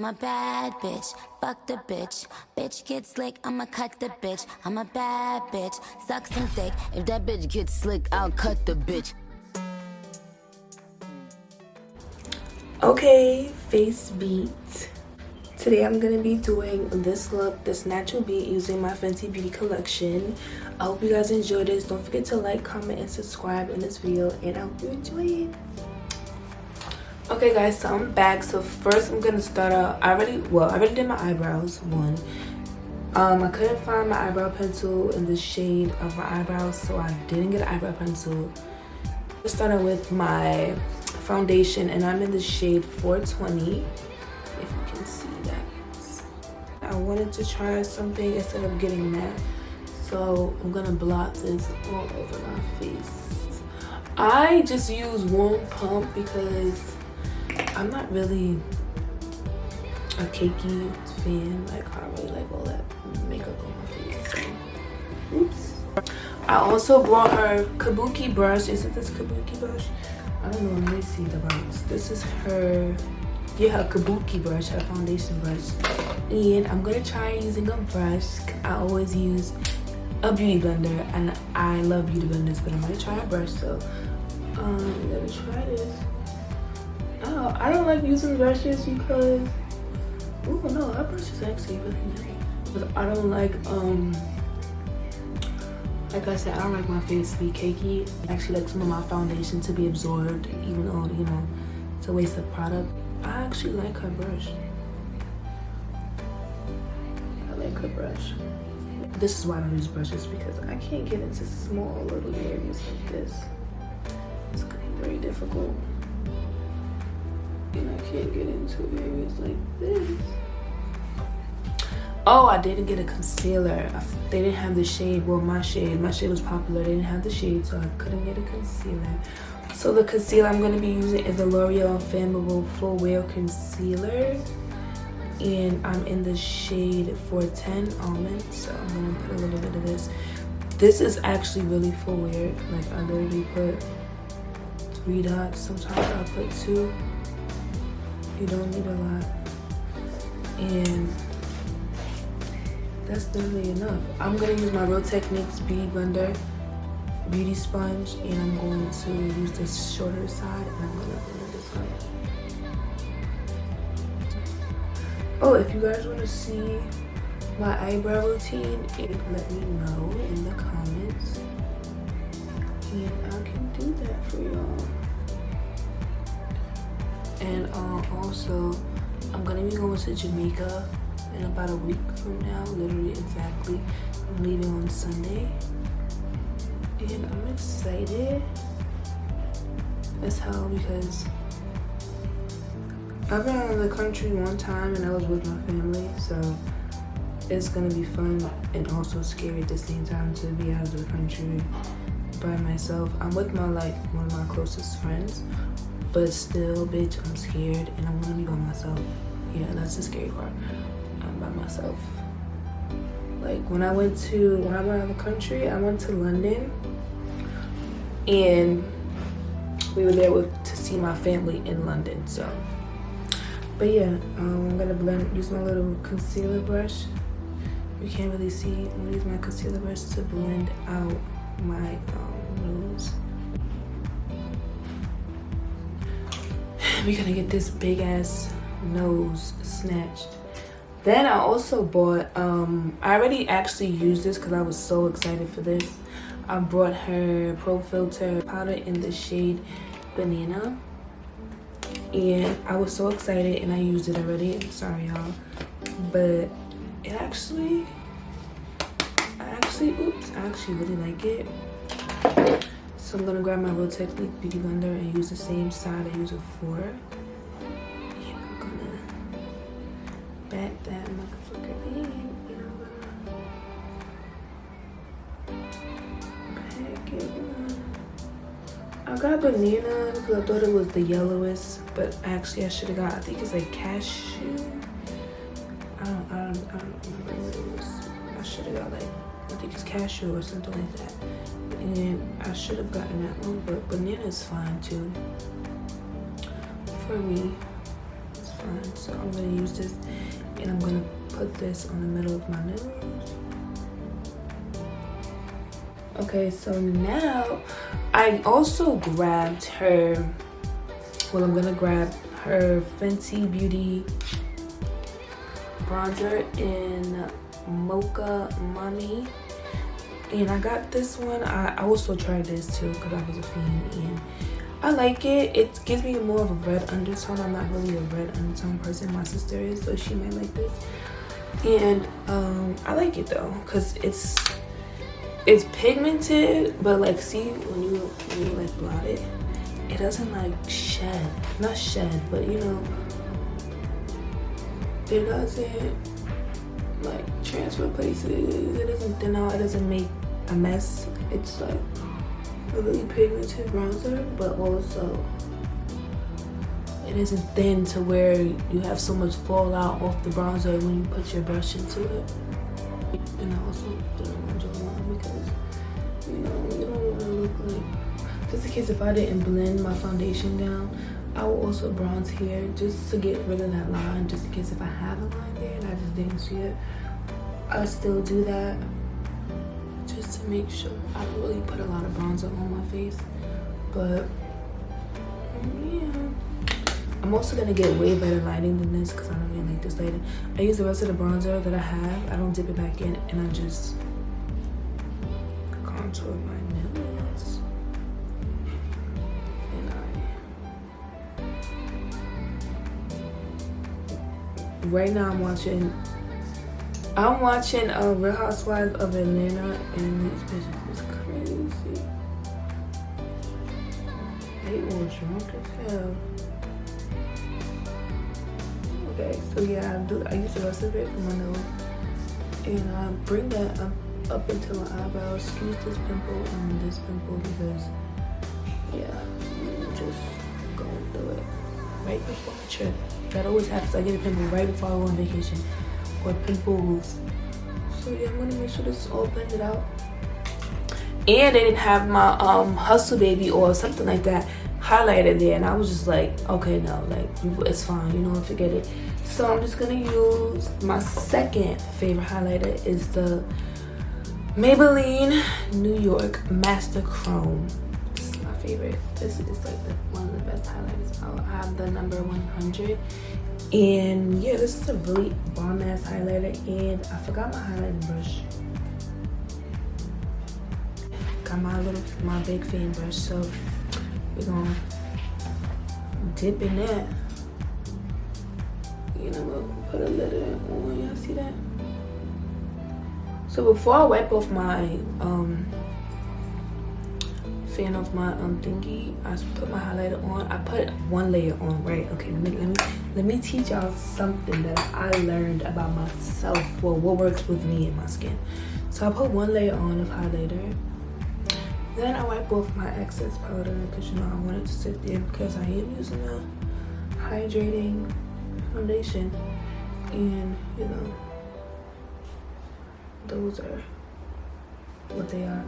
I'm a bad bitch, fuck the bitch. Bitch get slick, I'ma cut the bitch. I'm a bad bitch, suck some dick. If that bitch gets slick, I'll cut the bitch. Okay, face beat. Today I'm gonna be doing this look, this natural beat, using my Fenty Beauty collection. I hope you guys enjoy this. Don't forget to like, comment, and subscribe in this video, and I hope you enjoy it. Okay guys, so I'm back. So first I'm gonna start out. I already did my eyebrows. I couldn't find my eyebrow pencil in the shade of my eyebrows, so I didn't get an eyebrow pencil. I started with my foundation, and I'm in the shade 420, if you can see that. I wanted to try something instead of getting matte, so I'm gonna blot this all over my face. I just use one pump because I'm not really a cakey fan. Like, I don't really like all that makeup on my face, so. Oops. I also brought her kabuki brush. Is it this kabuki brush? I don't know. Let me see the box. This is her, her kabuki brush, her foundation brush. And I'm gonna try using a brush. I always use a beauty blender, and I love beauty blenders, but I'm gonna try a brush. So I'm gonna try this. Oh, I don't like using brushes because, oh no, that brush is actually really nice. But I don't like I said, I don't like my face to be cakey. I actually like some of my foundation to be absorbed, even though, you know, it's a waste of product. I actually like her brush. I like her brush. This is why I don't use brushes, because I can't get into small little areas like this. It's gonna be very difficult. And I can't get into areas like this. Oh, I didn't get a concealer. They didn't have the shade. Well, my shade was popular. They didn't have the shade, so I couldn't get a concealer. So the concealer I'm going to be using is the L'Oreal Infallible Full Wear Concealer. And I'm in the shade 410 Almond. So I'm going to put a little bit of this. This is actually really full wear. Like, I literally put 3 dots. Sometimes I'll put 2. You don't need a lot. And that's literally enough. I'm gonna use my Real Techniques Beauty Blender, Beauty Sponge, and I'm going to use this shorter side, and I'm gonna blend this out. Oh, if you guys wanna see my eyebrow routine, let me know in the comments, and I can do that for y'all. And also, I'm gonna be going to Jamaica in about a week from now, literally exactly. I'm leaving on Sunday, and I'm excited as hell because I've been out of the country one time and I was with my family, so it's gonna be fun and also scary at the same time to be out of the country by myself. I'm with my one of my closest friends, but still, bitch, I'm scared and I'm gonna be by myself. Yeah, that's the scary part. I'm by myself. Like, when I went out of the country, I went to London, and we were there to see my family in London. So, but yeah, I'm gonna use my little concealer brush. You can't really see. I'm gonna use my concealer brush to blend out my nose. We're gonna get this big ass nose snatched. Then I also bought, I already actually used this because I was so excited for this. I brought her Pro Filter powder in the shade Banana. And I was so excited and I used it already. I'm sorry, y'all. But it actually, I actually really like it. So I'm gonna grab my Real Technique Beauty Blender and use the same side I use it for. And I'm gonna back that motherfucker in, and I'm gonna pack it on. I got Banana because I thought it was the yellowest, but actually I should have got, I think it's like cashew. I don't remember what it was. I should have got I think it's cashew or something like that. And I should have gotten that one, but banana is fine too. For me, it's fine. So I'm gonna use this and I'm gonna put this on the middle of my nose. Okay, so now I also grabbed her, well, I'm gonna grab her Fenty Beauty bronzer in Mocha Mommy. And I got this one. I also tried this too because I was a fiend and I like it. It gives me more of a red undertone. I'm not really a red undertone person. My sister is, so she might like this. And I like it though because it's pigmented, but like, see, when you like blot it, it doesn't like shed, not shed, but you know, it doesn't like transfer places. It doesn't thin out. It doesn't make a mess. It's like a really pigmented bronzer, but also it isn't thin to where you have so much fallout off the bronzer when you put your brush into it. And I also put it on my jawline because, you know, you don't want to look like, just in case if I didn't blend my foundation down, I will also bronze here just to get rid of that line, just in case if I have a line there and I just didn't see it. I still do that just to make sure. I don't really put a lot of bronzer on my face, but yeah. I'm also gonna get way better lighting than this because I don't really like this lighting. I use the rest of the bronzer that I have. I don't dip it back in, and I just contour my nose. And right now I'm watching Real Housewives of Atlanta, and these bitches is crazy. They all drunk as hell. Okay, so yeah, I use the rest of it for my nose, and I bring that up into my eyebrows, excuse this pimple and this pimple because, yeah, I'm just going through it right before my trip. That always happens. I get a pimple right before I go on vacation, or pimples. So yeah, I'm gonna make sure this is all blended out. And they didn't have my Hustle Baby or something like that highlighted there, and I was just like, okay, no, like, it's fine, you know, forget it. So I'm just gonna use my second favorite highlighter, is the Maybelline New York Master Chrome. This is my favorite. This is like one of the best highlighters. I have the number 100, and yeah, this is a really bomb ass highlighter. And I forgot my highlighting brush. Got my big fan brush, so we're gonna dip in that. And I'm gonna put a little on. Y'all see that? So before I wipe off my fan of my thingy, I put my highlighter on. I put one layer on, right? Okay, let me teach y'all something that I learned about myself. Well, what works with me and my skin. So I put one layer on of highlighter. Then I wipe off my excess powder because, you know, I want it to sit there because I am using a hydrating foundation, and you know, those are what they are,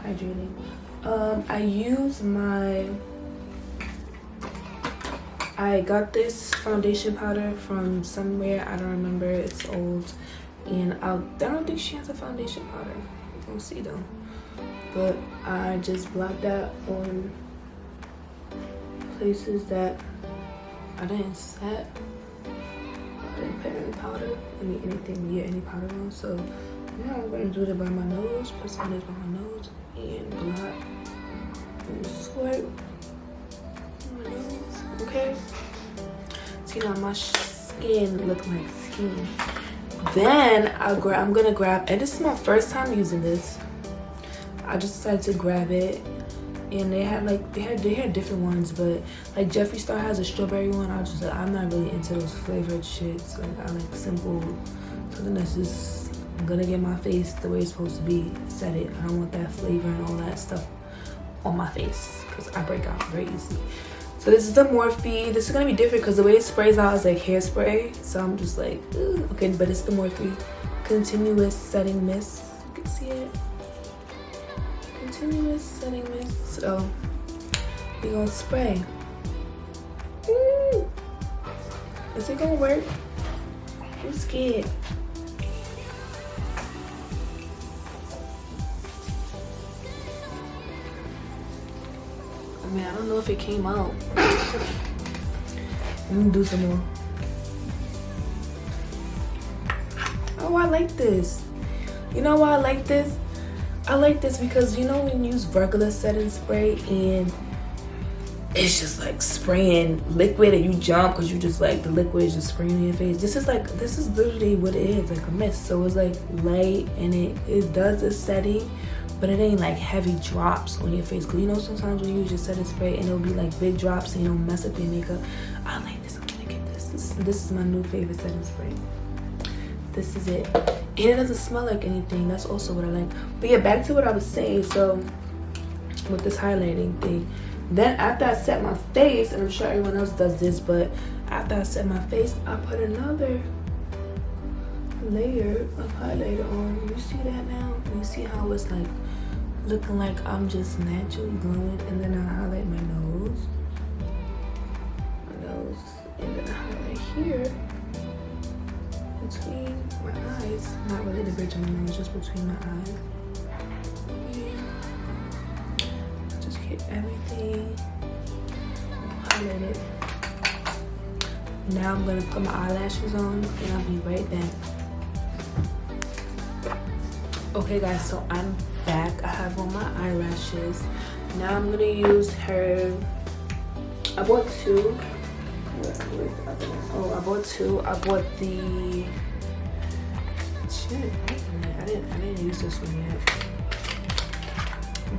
hydrating. I got this foundation powder from somewhere, I don't remember, it's old, and I don't think she has a foundation powder. We'll see though. But I just blocked that on places that I didn't set. I didn't put any powder, anything near any powder on. So now I'm going to do it by my nose, put some of this by my nose, and blot and squirt on my nose, okay? See, now my skin look like skin. Then I'm gonna grab, and this is my first time using this. I just decided to grab it, and they had different ones, but like Jeffree Star has a strawberry one. I was just like, I'm not really into those flavored shits. Like, I like simple, something that's just gonna get my face the way it's supposed to be. Set it. I don't want that flavor and all that stuff on my face because I break out very easily. So this is the Morphe. This is gonna be different because the way it sprays out is like hairspray. So I'm just like, ugh. Okay, but it's the Morphe Continuous Setting Mist. You can see it. Continuous Setting Mist. So we're gonna spray. Is it gonna work? I'm scared. I mean, I don't know if it came out. Let me do some more. Oh, I like this. You know why I like this? I like this because you know when you use regular setting spray and it's just like spraying liquid and you jump because you just like the liquid is just spraying in your face. This is literally what it is, like a mist. So it's like light and it does the setting, but it ain't like heavy drops on your face. Cause you know sometimes when you use your setting spray and it'll be like big drops and you don't mess up your makeup. I like this. I'm gonna get this. This is my new favorite setting spray. This is it. And it doesn't smell like anything. That's also what I like. But yeah, back to what I was saying. So with this highlighting thing, then after I set my face, and I'm sure everyone else does this, but after I set my face, I put another layer of highlighter on. You see that now? You see how it's like looking like I'm just naturally glowing, and then I highlight my nose, and then I highlight here between my eyes. Not really the bridge of my nose, just between my eyes. Just hit everything, highlight it. Now I'm gonna put my eyelashes on and I'll be right back. Okay guys, so I'm back. I have on my eyelashes. Now I'm gonna use her, I bought two. Oh, I bought two. I bought the shit. I didn't use this one yet.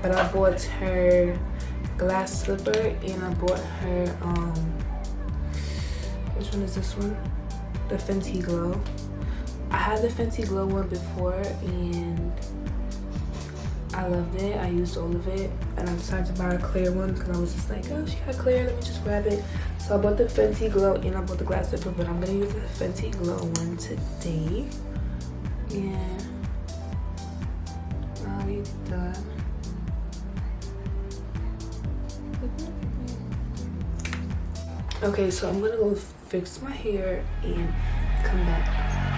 But I bought her glass slipper and I bought her which one is this one? The Fenty Glow. I had the Fenty Glow one before and I loved it. I used all of it and I decided to buy a clear one because I was just like, oh, she got clear, let me just grab it. So I bought the Fenty Glow and I bought the glass slipper, but I'm gonna use the Fenty Glow one today. And I'll be done. Okay, so I'm gonna go fix my hair and come back.